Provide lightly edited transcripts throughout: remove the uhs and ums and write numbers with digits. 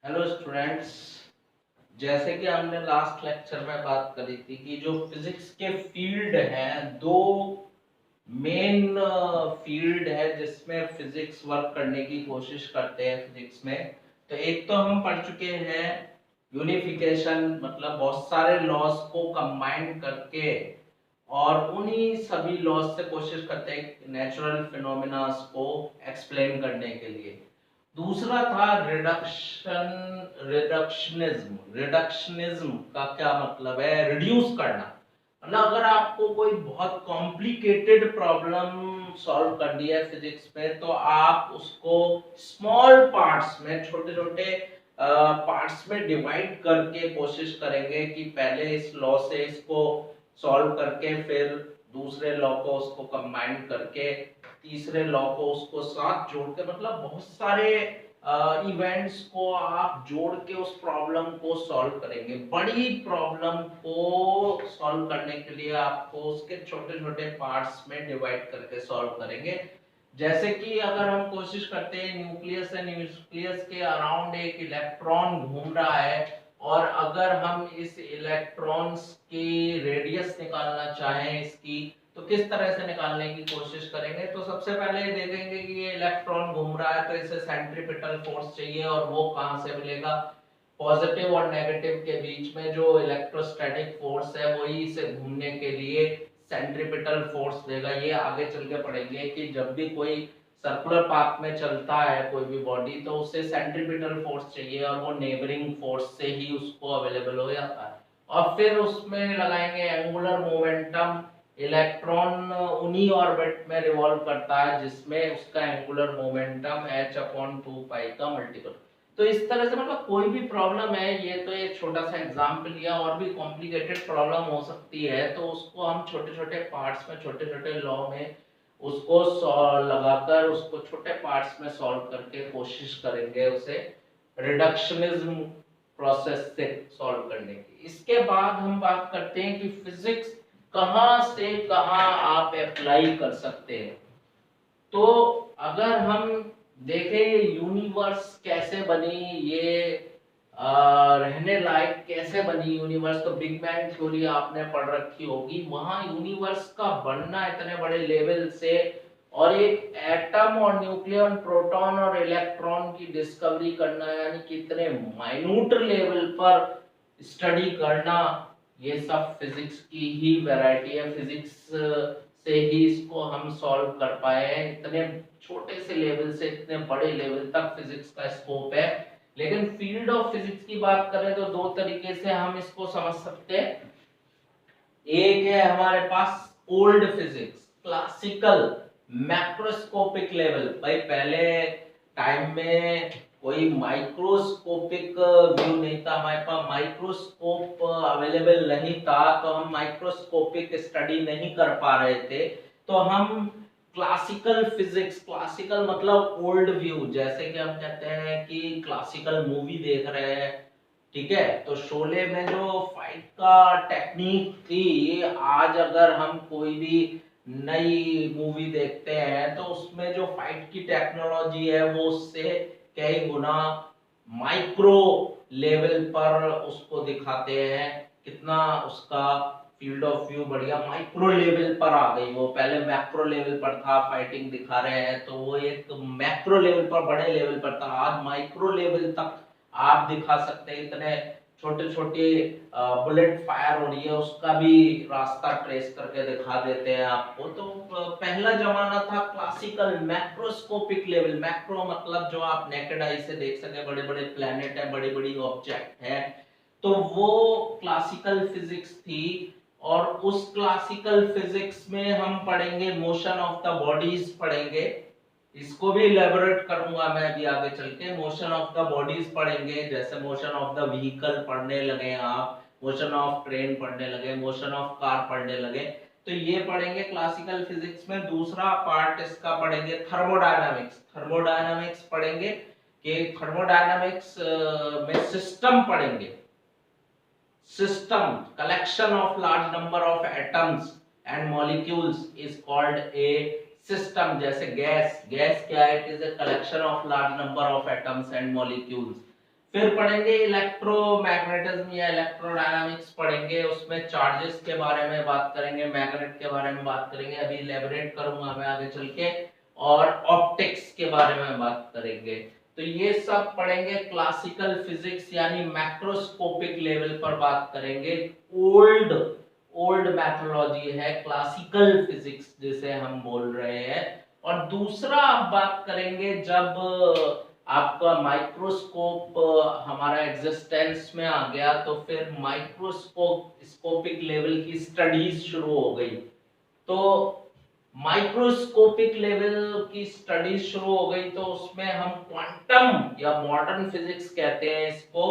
Hello students. जैसे कि हमने लास्ट लेक्चर में बात करी थी कि जो फिजिक्स के फील्ड हैं, दो मेन फील्ड है जिसमें फिजिक्स वर्क करने की कोशिश करते हैं फिजिक्स में। तो एक तो हम पढ़ चुके हैं यूनिफिकेशन, मतलब बहुत सारे लॉज को कंबाइन करके और उन्हीं सभी लॉज से कोशिश करते हैं नेचुरल फिनोमेना को एक्सप्लेन करने के लिए। दूसरा था रिडक्शनिज्म का क्या मतलब है? रिड्यूस करना। मतलब अगर आपको कोई बहुत कॉम्प्लिकेटेड प्रॉब्लम सॉल्व करनी है फिजिक्स में, तो आप उसको स्मॉल पार्ट्स में, छोटे छोटे पार्ट्स में डिवाइड करके कोशिश करेंगे कि पहले इस लॉ से इसको सॉल्व करके, फिर दूसरे लॉ को उसको कंबाइन करके, तीसरे लॉ को उसको साथ जोड़ के, मतलब बहुत सारे इवेंट्स को आप जोड़ के उस प्रॉब्लम को सॉल्व करेंगे। बड़ी प्रॉब्लम को सॉल्व करने के लिए आपको उसके छोटे छोटे पार्ट्स में डिवाइड करके सॉल्व करेंगे। जैसे कि अगर हम कोशिश करते हैं न्यूक्लियस है, न्यूक्लियस के अराउंड एक इलेक्ट्रॉन घूम रहा है, और अगर हम इस इलेक्ट्रॉन्स की रेडियस निकालना चाहें इसकी, तो किस तरह से निकालने की कोशिश करेंगे? तो सबसे पहले देखेंगे कि ये इलेक्ट्रॉन घूम रहा है, तो इसे सेंट्रीपिटल फोर्स चाहिए, और वो कहां से मिलेगा? पॉजिटिव और नेगेटिव के बीच में जो इलेक्ट्रोस्टैटिक फोर्स है, वही इसे घूमने के लिए सेंट्रीपिटल फोर्स देगा। ये आगे चल के पढ़ेंगे कि जब भी कोई सर्कुलर पाथ में चलता है कोई भी बॉडी, तो उसे सेंट्रीपिटल फोर्स चाहिए, और वो नेबरिंग फोर्स से ही उसको अवेलेबल हो जाता है। और फिर उसमें लगाएंगे एंगुलर मोमेंटम। इलेक्ट्रॉन उन्हीं ऑर्बिट में रिवॉल्व करता है जिसमें उसका एंगुलर मोमेंटम h/2 का मल्टीपल। तो इस तरह से, मतलब कोई भी प्रॉब्लम है, ये तो एक छोटा सा एग्जांपल लिया, और भी कॉम्प्लिकेटेड प्रॉब्लम हो सकती है, तो उसको हम छोटे छोटे पार्ट्स में, छोटे छोटे लॉ में उसको लगाकर उसको छोटे पार्ट्स में सॉल्व करके कोशिश करेंगे उसे रिडक्शनिज्म प्रोसेस से सॉल्व करने की। इसके बाद हम बात करते हैं कि फिजिक्स कहां से कहां आप अप्लाई कर सकते हैं। तो अगर हम देखें यूनिवर्स कैसे बनी, ये रहने लायक कैसे बनी यूनिवर्स, तो बिग बैंग थ्योरी आपने पढ़ रखी होगी। वहां यूनिवर्स का बनना इतने बड़े लेवल से, और एक एटम और न्यूक्लियन, प्रोटॉन और इलेक्ट्रॉन की डिस्कवरी करना, यानी कि इतने माइन्यूट लेवल पर स्टडी करना, ये सब फिजिक्स की ही वैरायटी है। फिजिक्स से ही इसको हम सॉल्व कर पाए हैं। इतने छोटे से लेवल से इतने बड़े लेवल तक फिजिक्स का स्कोप है। लेकिन फील्ड ऑफ फिजिक्स की बात करें तो दो तरीके से हम इसको समझ सकते हैं। एक है हमारे पास old physics, classical, macroscopic level. भाई पहले टाइम में कोई माइक्रोस्कोपिक व्यू नहीं था, हमारे पास माइक्रोस्कोप अवेलेबल नहीं था, तो हम माइक्रोस्कोपिक स्टडी नहीं कर पा रहे थे। तो हम क्लासिकल फिजिक्स, क्लासिकल मतलब ओल्ड व्यू, जैसे कि हम कहते हैं कि क्लासिकल मूवी देख रहे हैं, ठीक है? तो शोले में जो फाइट का टेक्निक थी, आज अगर हम कोई भी नई मूवी देखते हैं तो उसमें जो फाइट की टेक्नोलॉजी है वो उससे कई गुना माइक्रो लेवल पर उसको दिखाते हैं। कितना उसका फील्ड ऑफ व्यू बढ़िया माइक्रो लेवल पर आ गई। वो पहले मैक्रो लेवल पर था, फाइटिंग दिखा रहे हैं, तो वो एक मैक्रो लेवल पर, बड़े लेवल पर था। आज माइक्रो लेवल तक आप दिखा सकते हैं। इतने छोटे छोटे बुलेट फायर हो रही है, उसका भी रास्ता ट्रेस करके दिखा देते हैं आपको। तो पहला जमाना था क्लासिकल मैक्रोस्कोपिक लेवल। मैक्रो मतलब जो आप नेकेड आई से देख सके, बड़े बड़े प्लेनेट है, बड़ी बड़ी ऑब्जेक्ट है, तो वो क्लासिकल फिजिक्स थी। और उस क्लासिकल फिजिक्स में हम पढ़ेंगे मोशन ऑफ द बॉडीज पढ़ेंगे। इसको भी इलेबोरेट करूंगा मैं अभी आगे चल के। मोशन ऑफ द बॉडीज पढ़ेंगे, जैसे मोशन ऑफ द व्हीकल पढ़ने लगे आप, मोशन ऑफ ट्रेन पढ़ने लगे, मोशन ऑफ कार पढ़ने लगे, तो ये पढ़ेंगे क्लासिकल फिजिक्स में। दूसरा पार्ट इसका पढ़ेंगे थर्मोडायनामिक्स। थर्मोडायनामिक्स पढ़ेंगे कि थर्मोडायनामिक्स में सिस्टम पढ़ेंगे। System, collection of large number of atoms and molecules is called a system. जैसे गैस, गैस क्या है? It is a collection of large number of atoms and molecules. फिर पढ़ेंगे इलेक्ट्रोमैग्नेटिज्म या इलेक्ट्रोडायनामिक्स पढ़ेंगे, उसमें चार्जेस के बारे में बात करेंगे, मैग्नेट के बारे में बात करेंगे, अभी इलेबोरेट करूंगा मैं आगे चल के, और ऑप्टिक्स के बारे में बात करेंगे। तो ये सब पढ़ेंगे। क्लासिकल फिजिक्स यानी मैक्रोस्कोपिक लेवल पर बात करेंगे। ओल्ड ओल्ड मैथोलॉजी है, क्लासिकल फिजिक्स जिसे हम बोल रहे हैं। और दूसरा आप बात करेंगे जब आपका माइक्रोस्कोप हमारा एग्जिस्टेंस में आ गया, तो फिर माइक्रोस्कोपिक लेवल की स्टडीज शुरू हो गई। तो माइक्रोस्कोपिक लेवल की स्टडीज शुरू हो गई, तो उसमें हम क्वांटम या मॉडर्न फिजिक्स कहते हैं इसको,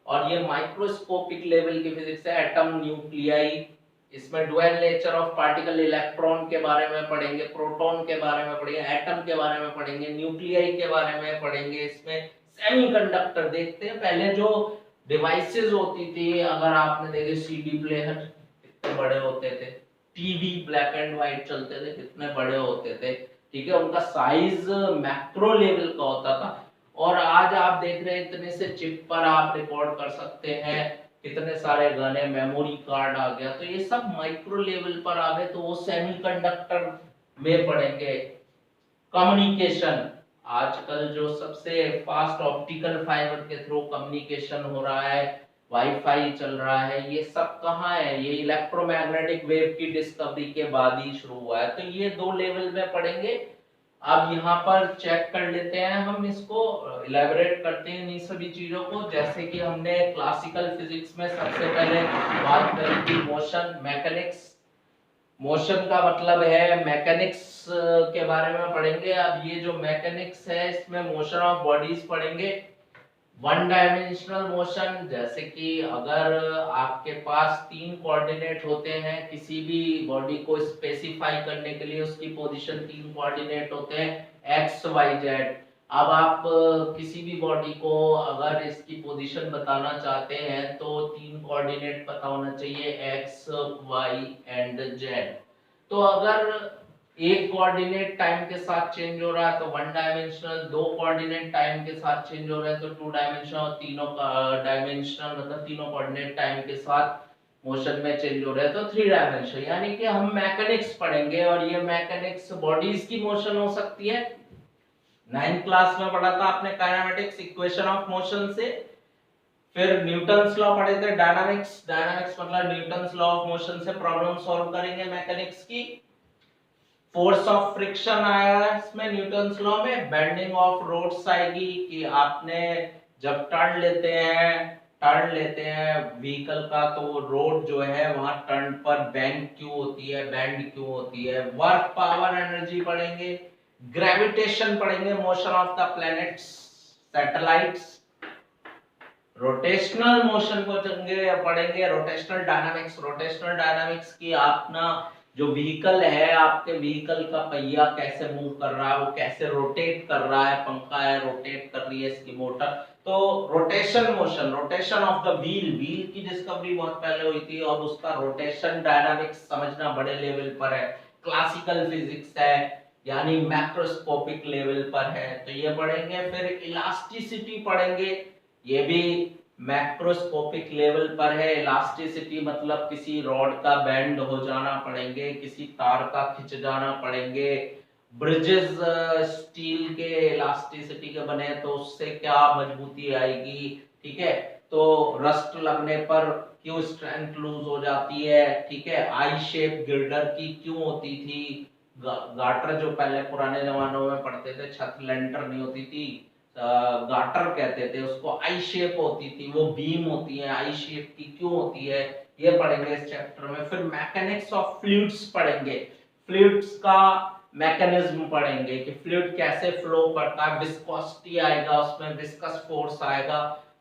और ये माइक्रोस्कोपिक लेवल की फिजिक्स है। एटम, न्यूक्लियाई, इसमें dual nature of particle, electron के बारे में पढ़ेंगे, प्रोटॉन के बारे में पढ़ेंगे, एटम के बारे में पढ़ेंगे, न्यूक्लियाई के बारे में पढ़ेंगे। इसमें सेमीकंडक्टर देखते हैं। पहले जो डिवाइसेस होती थी, अगर आपने देखे सीडी प्लेयर कितने बड़े होते थे, टीवी ब्लैक एंड व्हाइट चलते थे कितने बड़े होते थे, ठीक है, उनका साइज मैक्रो लेवल का होता था। और आज आप देख रहे हैं इतने से चिप पर आप रिकॉर्ड कर सकते हैं कितने सारे गाने, मेमोरी कार्ड आ गया, तो ये सब माइक्रो लेवल पर आ गए, तो वो सेमीकंडक्टर में पढ़ेंगे। कम्युनिकेशन, आजकल जो सबसे फास्ट ऑप्टिकल फाइबर के थ्रू कम्युनिकेशन हो रहा है, वाईफाई चल रहा है, ये सब कहाँ है? ये इलेक्ट्रोमैग्नेटिक वेव की डिस्कवरी के बाद ही शुरू हुआ है। तो ये दो लेवल में पढ़ेंगे। अब यहाँ पर चेक कर लेते हैं, हम इसको इलेबोरेट करते हैं इन सभी चीजों को। जैसे कि हमने क्लासिकल फिजिक्स में सबसे पहले बात करी थी मोशन मैकेनिक्स। मोशन का मतलब है मैकेनिक्स के बारे में पढ़ेंगे। अब ये जो मैकेनिक्स है, इसमें मोशन ऑफ बॉडीज पढ़ेंगे। वन डायमेंशनल मोशन, जैसे कि अगर आपके पास तीन कोऑर्डिनेट होते हैं, किसी भी बॉडी को स्पेसिफाई करने के लिए उसकी पोजीशन तीन कोऑर्डिनेट होते हैं, एक्स वाई जेड। अब आप किसी भी बॉडी को अगर इसकी पोजीशन बताना चाहते हैं तो तीन कोऑर्डिनेट पता होना चाहिए, एक्स वाई एंड जेड। तो अगर एक कोऑर्डिनेट टाइम के साथ चेंज हो रहा है तो वन डायमेंशनल, दो कोऑर्डिनेट टाइम के साथ चेंज हो रहा है तो टू डायमेंशनल, और तीनों डायमेंशनल मतलब तीनों कोऑर्डिनेट टाइम के साथ मोशन में चेंज हो रहा है तो थ्री डायमेंशनल। यानी कि हम मैकेनिक्स पढ़ेंगे, और ये मैकेनिक्स बॉडीज की मोशन हो सकती है। 9th क्लास में पढ़ा था आपने काइनेमेटिक्स, इक्वेशन ऑफ मोशन से। फिर न्यूटन्स लॉ पढ़े थे, डायनामिक्स। डायनामिक्स मतलब न्यूटन्स लॉ ऑफ मोशन से प्रॉब्लम सॉल्व करेंगे मैकेनिक्स की। फोर्स ऑफ फ्रिक्शन आया इसमें न्यूटन्स लॉ में। बेंडिंग ऑफ रोड्स आएगी कि आपने जब टर्न लेते हैं व्हीकल का, तो रोड जो है वहां टर्न पर बेंड क्यों होती है, बेंड क्यों होती है। वर्क, पावर, एनर्जी पढ़ेंगे। ग्रेविटेशन पढ़ेंगे, motion of the planets, satellites. Rotational motion को पढ़ेंगे, रोटेशनल डायनामिक्स। रोटेशनल डायनामिक्स की अपना जो व्हीकल है, आपके व्हीकल का पहिया कैसे मूव कर रहा है, वो कैसे रोटेट कर रहा है, पंखा है रोटेट कर रही है इसकी मोटर, तो rotation motion, rotation of the wheel. Wheel की डिस्कवरी बहुत पहले हुई थी, और उसका रोटेशन डायनामिक्स समझना बड़े लेवल पर है, क्लासिकल फिजिक्स है, यानी मैक्रोस्कोपिक लेवल पर है, तो ये पढ़ेंगे। फिर इलास्टिसिटी पढ़ेंगे, ये भी मैक्रोस्कोपिक लेवल पर है। इलास्टिसिटी मतलब किसी रॉड का बेंड हो जाना पढ़ेंगे, किसी तार का खिंच जाना पढ़ेंगे। ब्रिजेस स्टील के इलास्टिसिटी के बने तो उससे क्या मजबूती आएगी, ठीक है, तो रस्ट लगने पर क्यों स्ट्रेंथ लूज हो जाती है, ठीक है। आई शेप गिल्डर की क्यों होती थी, गाटर जो पहले पुराने जमानों में पढ़ते थे, छत लेंटर नहीं होती थी, गाटर कहते थे उसको, आई शेप होती थी, वो बीम होती है, आई शेप की क्यों होती है, ये पढ़ेंगे इस चैप्टर में। फिर मैकेनिक्स ऑफ फ्लूइड्स पढ़ेंगे, फ्लूइड्स का मैकेनिज्म पढ़ेंगे कि फ्लूइड कैसे फ्लो करता है, विस्कोसिटी आएगा उसमें, विस्कस फोर्स आएगा,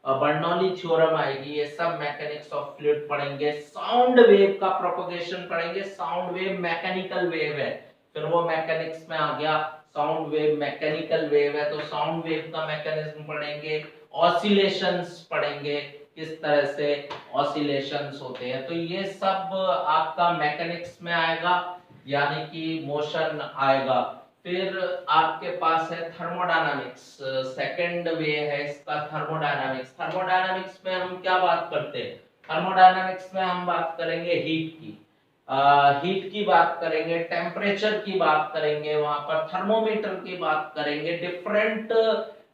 बर्नौली थ्योरम आएगी, ये सब मैकेनिक्स ऑफ फ्लूइड पढ़ेंगे। साउंड वेव का प्रोपगेशन पढ़ेंगे। साउंड वेव मैकेनिकल वेव है, फिर वो मैकेनिक्स में आ गया। साउंड वेव मैकेनिकल वेव है, तो साउंड वेव का मैकेनिज्म पढ़ेंगे। ऑसिलेशंस पढ़ेंगे, किस तरह से ऑसिलेशंस होते हैं, तो ये सब आपका मैकेनिक्स में आएगा, यानी कि मोशन आएगा। फिर आपके पास है थर्मोडायनामिक्स, सेकंड वे है इसका थर्मोडायनामिक्स। थर्मोडायनामिक्स में हम क्या बात करते हैं? थर्मोडायनामिक्स में हम बात करेंगे हीट की, हीट की बात करेंगे, टेम्परेचर की बात करेंगे, वहां पर थर्मोमीटर की बात करेंगे, different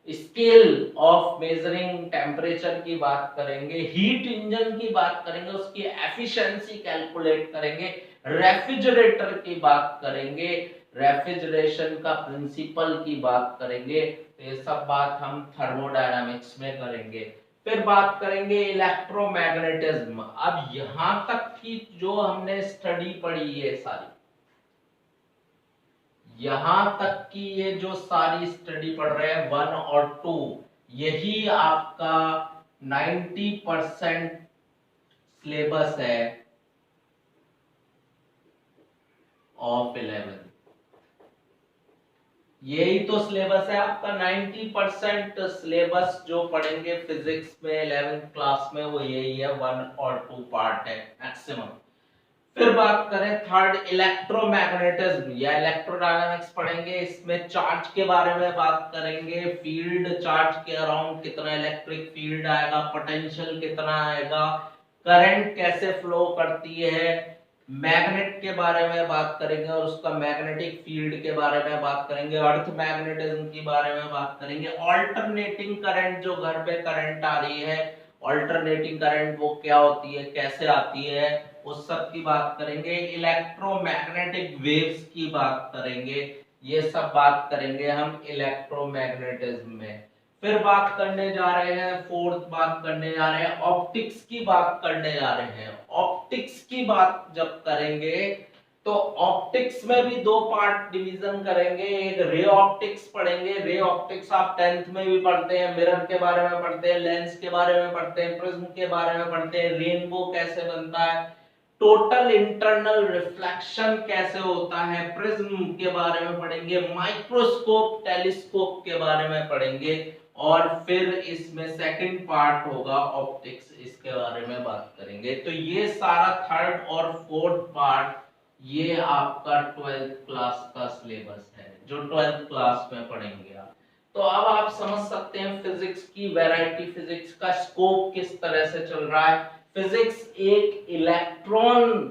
scale of measuring temperature की बात करेंगे, हीट इंजन की बात करेंगे, उसकी एफिशिएंसी कैलकुलेट करेंगे, रेफ्रिजरेटर की बात करेंगे, रेफ्रिजरेशन का प्रिंसिपल की बात करेंगे। तो ये सब बात हम थर्मोडायनामिक्स में करेंगे। फिर बात करेंगे इलेक्ट्रोमैग्नेटिज्म। अब यहां तक की जो हमने स्टडी पढ़ी है सारी, यहां तक की ये जो सारी स्टडी पढ़ रहे हैं 1 और 2, यही आपका 90% सिलेबस है ऑफ 11। यही तो सिलेबस है आपका। 90% सिलेबस जो पढ़ेंगे फिजिक्स में 11th क्लास में वो यही है, 1 और 2 पार्ट है मैक्सिमम। फिर बात करें थर्ड, इलेक्ट्रोमैग्नेटिज्म या इलेक्ट्रोडायनामिक्स पढ़ेंगे। इसमें चार्ज के बारे में बात करेंगे, फील्ड चार्ज के अराउंड कितना इलेक्ट्रिक फील्ड आएगा, पोटेंशियल कितना आएगा, करंट कैसे फ्लो करती है, मैग्नेट के बारे में बात करेंगे और उसका मैग्नेटिक फील्ड के बारे में बात करेंगे, अर्थ मैग्नेटिज्म के बारे में बात करेंगे, ऑल्टरनेटिंग करंट जो घर पे करंट आ रही है, ऑल्टरनेटिंग करंट वो क्या होती है, कैसे आती है, उस सब की बात करेंगे, इलेक्ट्रोमैग्नेटिक वेव्स की बात करेंगे। ये सब बात करेंगे हम इलेक्ट्रोमैग्नेटिज्म में। फिर बात करने जा रहे हैं, फोर्थ बात करने जा रहे हैं, ऑप्टिक्स की बात करने जा रहे हैं। ऑप्टिक्स की बात जब करेंगे तो ऑप्टिक्स में भी 2 पार्ट डिवीजन करेंगे। एक रे ऑप्टिक्स पढ़ेंगे, रे ऑप्टिक्स आप 10th में भी पढ़ते हैं, मिरर के बारे में पढ़ते हैं, लेंस के बारे में पढ़ते हैं, प्रिज्म के बारे में पढ़ते हैं, रेनबो कैसे बनता है, टोटल इंटरनल रिफ्लेक्शन कैसे होता है, प्रिज्म के बारे में पढ़ेंगे, माइक्रोस्कोप टेलीस्कोप के बारे में पढ़ेंगे, और फिर इसमें सेकंड पार्ट होगा ऑप्टिक्स, इसके बारे में बात करेंगे। तो ये सारा थर्ड और फोर्थ पार्ट ये आपका 12th क्लास का सिलेबस है जो 12th क्लास में पढ़ेंगे आप। तो अब आप समझ सकते हैं फिजिक्स की वैरायटी, फिजिक्स का स्कोप किस तरह से चल रहा है। फिजिक्स एक इलेक्ट्रॉन